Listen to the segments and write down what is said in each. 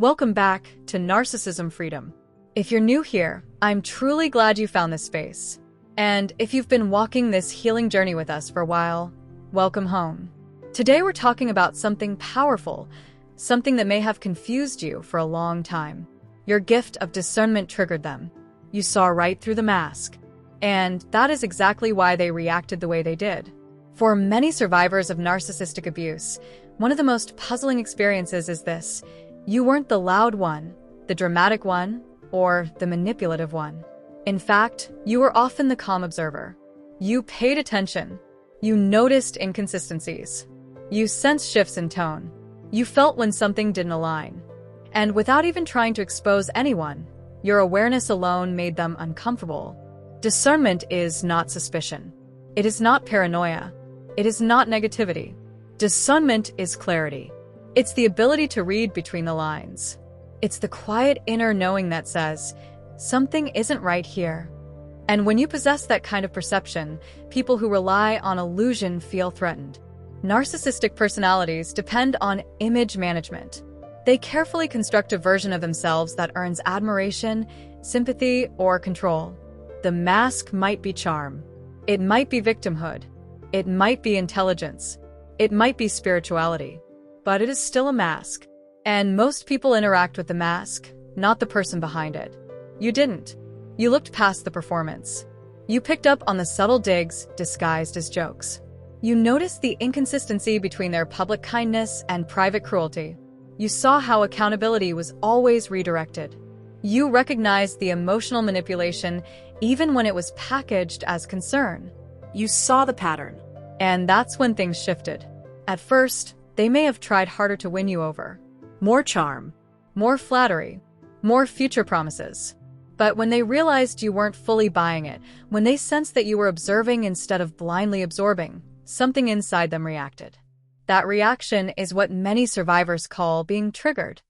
Welcome back to Narcissism Freedom. If you're new here, I'm truly glad you found this space. And if you've been walking this healing journey with us for a while, welcome home. Today we're talking about something powerful, something that may have confused you for a long time. Your gift of discernment triggered them. You saw right through the mask. And that is exactly why they reacted the way they did. For many survivors of narcissistic abuse, one of the most puzzling experiences is this: you weren't the loud one, the dramatic one, or the manipulative one. In fact, you were often the calm observer. You paid attention. You noticed inconsistencies. You sensed shifts in tone. You felt when something didn't align. And without even trying to expose anyone, your awareness alone made them uncomfortable. Discernment is not suspicion. It is not paranoia. It is not negativity. Discernment is clarity. It's the ability to read between the lines. It's the quiet inner knowing that says, something isn't right here. And when you possess that kind of perception, people who rely on illusion feel threatened. Narcissistic personalities depend on image management. They carefully construct a version of themselves that earns admiration, sympathy, or control. The mask might be charm. It might be victimhood. It might be intelligence. It might be spirituality. But it is still a mask. And most people interact with the mask, not the person behind it. You didn't. You looked past the performance. You picked up on the subtle digs disguised as jokes. You noticed the inconsistency between their public kindness and private cruelty. You saw how accountability was always redirected. You recognized the emotional manipulation even when it was packaged as concern. You saw the pattern. And that's when things shifted. At first, they may have tried harder to win you over. More charm, more flattery, more future promises. But when they realized you weren't fully buying it, when they sensed that you were observing instead of blindly absorbing, something inside them reacted. That reaction is what many survivors call being triggered.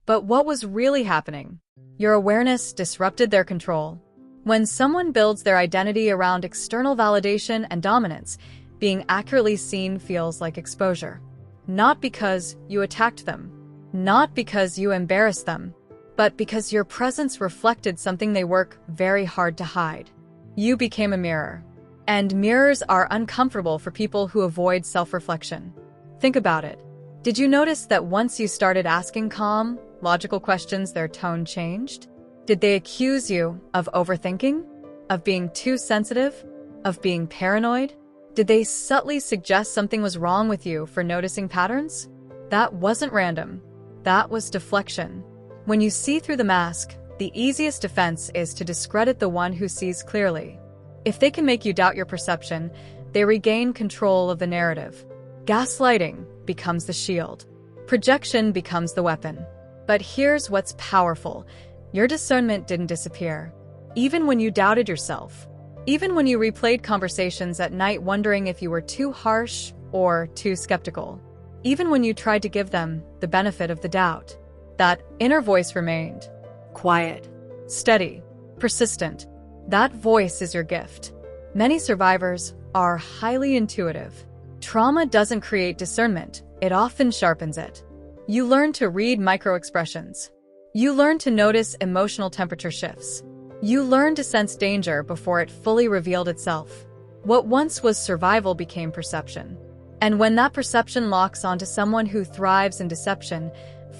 But what was really happening? Your awareness disrupted their control. When someone builds their identity around external validation and dominance, being accurately seen feels like exposure. Not because you attacked them, not because you embarrassed them, but because your presence reflected something they work very hard to hide. You became a mirror. And mirrors are uncomfortable for people who avoid self-reflection. Think about it. Did you notice that once you started asking calm, logical questions, their tone changed? Did they accuse you of overthinking? Of being too sensitive? Of being paranoid? Did they subtly suggest something was wrong with you for noticing patterns? That wasn't random. That was deflection. When you see through the mask, the easiest defense is to discredit the one who sees clearly. If they can make you doubt your perception, they regain control of the narrative. Gaslighting becomes the shield. Projection becomes the weapon. But here's what's powerful. Your discernment didn't disappear. Even when you doubted yourself. Even when you replayed conversations at night wondering if you were too harsh or too skeptical. Even when you tried to give them the benefit of the doubt. That inner voice remained. Quiet. Steady. Persistent. That voice is your gift. Many survivors are highly intuitive. Trauma doesn't create discernment, it often sharpens it. You learn to read micro-expressions. You learn to notice emotional temperature shifts. You learn to sense danger before it fully revealed itself. What once was survival became perception. And when that perception locks onto someone who thrives in deception,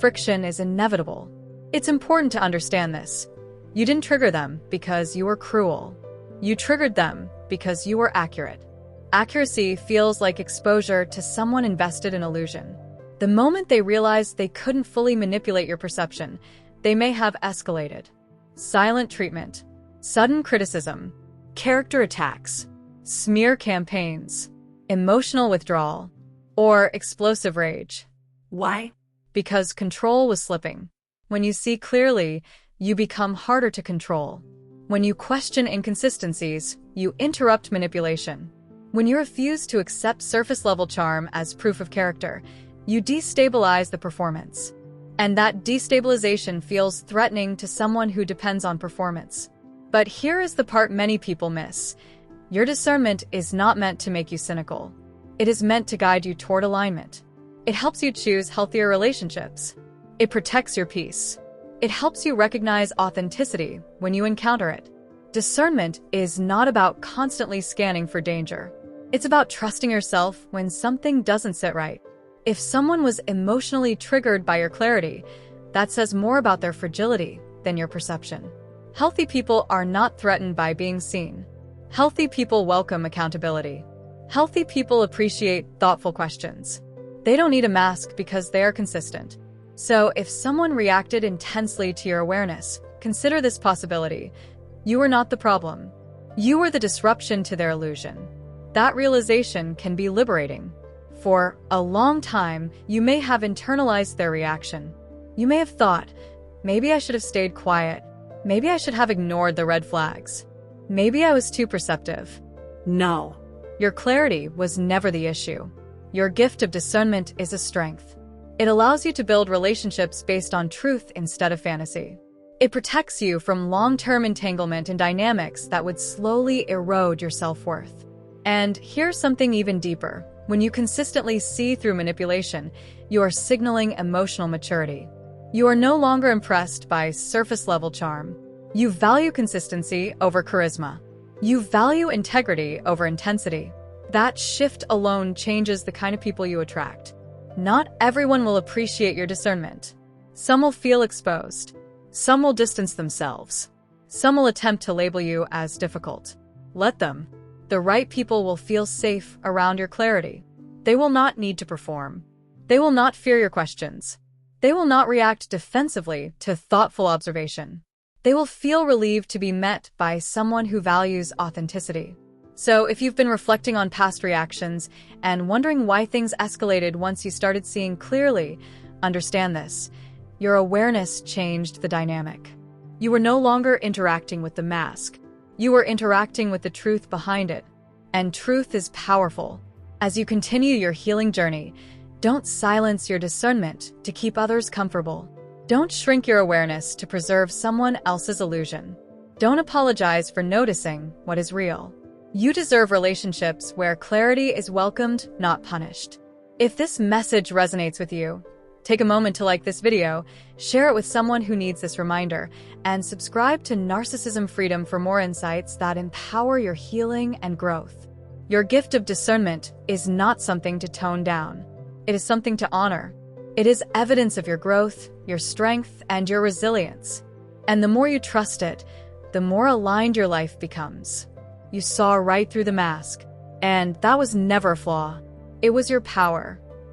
friction is inevitable. It's important to understand this. You didn't trigger them because you were cruel. You triggered them because you were accurate. Accuracy feels like exposure to someone invested in illusion. The moment they realized they couldn't fully manipulate your perception, they may have escalated. Silent treatment, sudden criticism, character attacks, smear campaigns, emotional withdrawal, or explosive rage. Why? Because control was slipping. When you see clearly, you become harder to control. When you question inconsistencies, you interrupt manipulation. When you refuse to accept surface-level charm as proof of character, you destabilize the performance. And that destabilization feels threatening to someone who depends on performance. But here is the part many people miss. Your discernment is not meant to make you cynical. It is meant to guide you toward alignment. It helps you choose healthier relationships. It protects your peace. It helps you recognize authenticity when you encounter it. Discernment is not about constantly scanning for danger. It's about trusting yourself when something doesn't sit right. If someone was emotionally triggered by your clarity, that says more about their fragility than your perception. Healthy people are not threatened by being seen. Healthy people welcome accountability. Healthy people appreciate thoughtful questions. They don't need a mask because they are consistent. So if someone reacted intensely to your awareness, consider this possibility. You are not the problem. You are the disruption to their illusion. That realization can be liberating. For a long time, you may have internalized their reaction. You may have thought, maybe I should have stayed quiet. Maybe I should have ignored the red flags. Maybe I was too perceptive. No. Your clarity was never the issue. Your gift of discernment is a strength. It allows you to build relationships based on truth instead of fantasy. It protects you from long-term entanglement in dynamics that would slowly erode your self-worth. And here's something even deeper. When you consistently see through manipulation, you are signaling emotional maturity. You are no longer impressed by surface-level charm. You value consistency over charisma. You value integrity over intensity. That shift alone changes the kind of people you attract. Not everyone will appreciate your discernment. Some will feel exposed. Some will distance themselves. Some will attempt to label you as difficult. Let them. The right people will feel safe around your clarity. They will not need to perform. They will not fear your questions. They will not react defensively to thoughtful observation. They will feel relieved to be met by someone who values authenticity. So if you've been reflecting on past reactions and wondering why things escalated once you started seeing clearly, understand this. Your awareness changed the dynamic. You were no longer interacting with the mask. You were interacting with the truth behind it. And truth is powerful. As you continue your healing journey, don't silence your discernment to keep others comfortable. Don't shrink your awareness to preserve someone else's illusion. Don't apologize for noticing what is real. You deserve relationships where clarity is welcomed, not punished. If this message resonates with you, take a moment to like this video, share it with someone who needs this reminder, and subscribe to Narcissism Freedom for more insights that empower your healing and growth. Your gift of discernment is not something to tone down. It is something to honor. It is evidence of your growth, your strength, and your resilience. And the more you trust it, the more aligned your life becomes. You saw right through the mask, and that was never a flaw. It was your power.